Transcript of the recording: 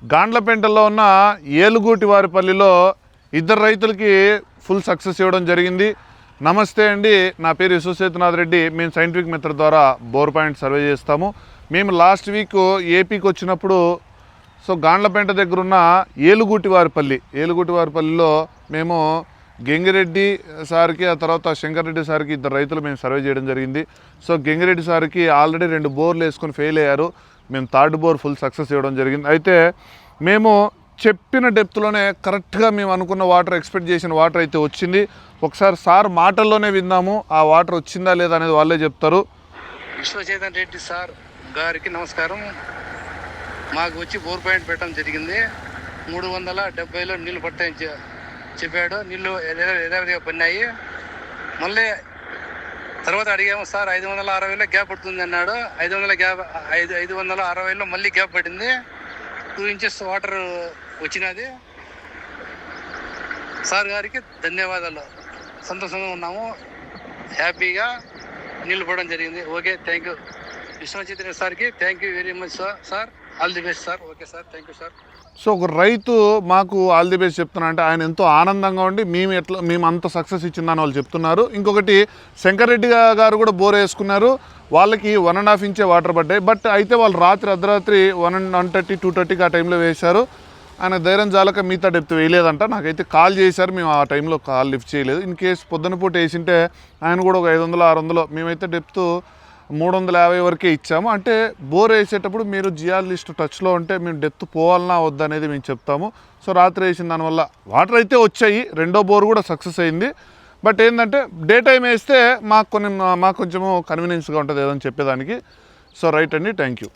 గాండ్లపేంటలో ఉన్న ఏలుగూటి వారిపల్లిలో ఇద్దరు రైతులకి ఫుల్ సక్సెస్ ఇవ్వడం జరిగింది. నమస్తే అండి, నా పేరు యశోసేతునాథ్ రెడ్డి. మేము సైంటిఫిక్ మెథడ్ ద్వారా బోర్ పాయింట్ సర్వే చేస్తాము. మేము లాస్ట్ వీక్ ఏపీకి వచ్చినప్పుడు గాండ్లపేంట దగ్గర ఉన్న ఏలుగూటి వారిపల్లిలో మేము గంగిరెడ్డి సార్కి, ఆ తర్వాత శంకర్ రెడ్డి సార్కి, ఇద్దరు రైతులు మేము సర్వే చేయడం జరిగింది. గంగిరెడ్డి సార్కి ఆల్రెడీ 2 బోర్లు వేసుకొని ఫెయిల్ అయ్యారు. మేము 3rd బోర్ ఫుల్ సక్సెస్ ఇవ్వడం జరిగింది. అయితే మేము చెప్పిన డెప్త్లోనే కరెక్ట్గా మేము అనుకున్న వాటర్, ఎక్స్పెక్ట్ చేసిన వాటర్ అయితే వచ్చింది. ఒకసారి సార్ మాటల్లోనే విందాము, ఆ వాటర్ వచ్చిందా లేదా అనేది వాళ్ళే చెప్తారు. విశ్వచేతన్ రెడ్డి సార్ గారికి నమస్కారం. మాకు వచ్చి బోర్ పాయింట్ పెట్టడం జరిగింది. 370లో నీళ్ళు పట్టాయని చెప్పాడు. నీళ్ళు ఎదావిడిగా పడినాయి. మళ్ళీ తర్వాత అడిగాము, సార్ 560లో గ్యాప్ పడుతుంది అన్నాడు. 560లో మళ్ళీ గ్యాప్ పడింది. 2 ఇంచెస్ వాటర్ వచ్చినది. సార్ గారికి ధన్యవాదాలు. సంతోషంగా ఉన్నాము, హ్యాపీగా నీళ్ళు పడడం జరిగింది. ఓకే, థ్యాంక్ యూ విశ్వచిత్ర సార్కి. Thank you very much sir. All the best sir. Okay sir, thank you sir. ఒక రైతు మాకు ఆల్ ది బెస్ట్ చెప్తున్నా అంటే ఆయన ఎంతో ఆనందంగా ఉండి మేము అంత సక్సెస్ ఇచ్చిందని వాళ్ళు చెప్తున్నారు. ఇంకొకటి శంకర్ రెడ్డి గారు కూడా బోర్ వేసుకున్నారు. వాళ్ళకి 1.5 ఇంచే వాటర్ పడ్డాయి. బట్ అయితే వాళ్ళు అర్ధరాత్రి 1:30, 2:30కి ఆ టైంలో వేశారు. ఆయన ధైర్యం జాలక మిగతా డెప్త్ వేయలేదంట. నాకైతే కాల్ చేశారు, మేము ఆ టైంలో కాల్ లిఫ్ట్ చేయలేదు. ఇన్ కేసు పొద్దున పూట వేసింటే ఆయన కూడా ఒక 500, 600, మేమైతే డెప్త్ 350 వరకే ఇచ్చాము. అంటే బోర్ వేసేటప్పుడు మీరు జియాలజిస్ట్ టచ్లో ఉంటే మేము డెప్త్ పోవాలన్నా వద్దా అనేది మేము చెప్తాము. రాత్రి వేసిన దానివల్ల వాటర్ అయితే వచ్చాయి. 2వ బోర్ కూడా సక్సెస్ అయింది. బట్ ఏంటంటే డే టైం వేస్తే మాకు కొంచెము కన్వీనియన్స్గా ఉంటుంది ఏదని చెప్పేదానికి. రైట్ అండి, థ్యాంక్ యూ.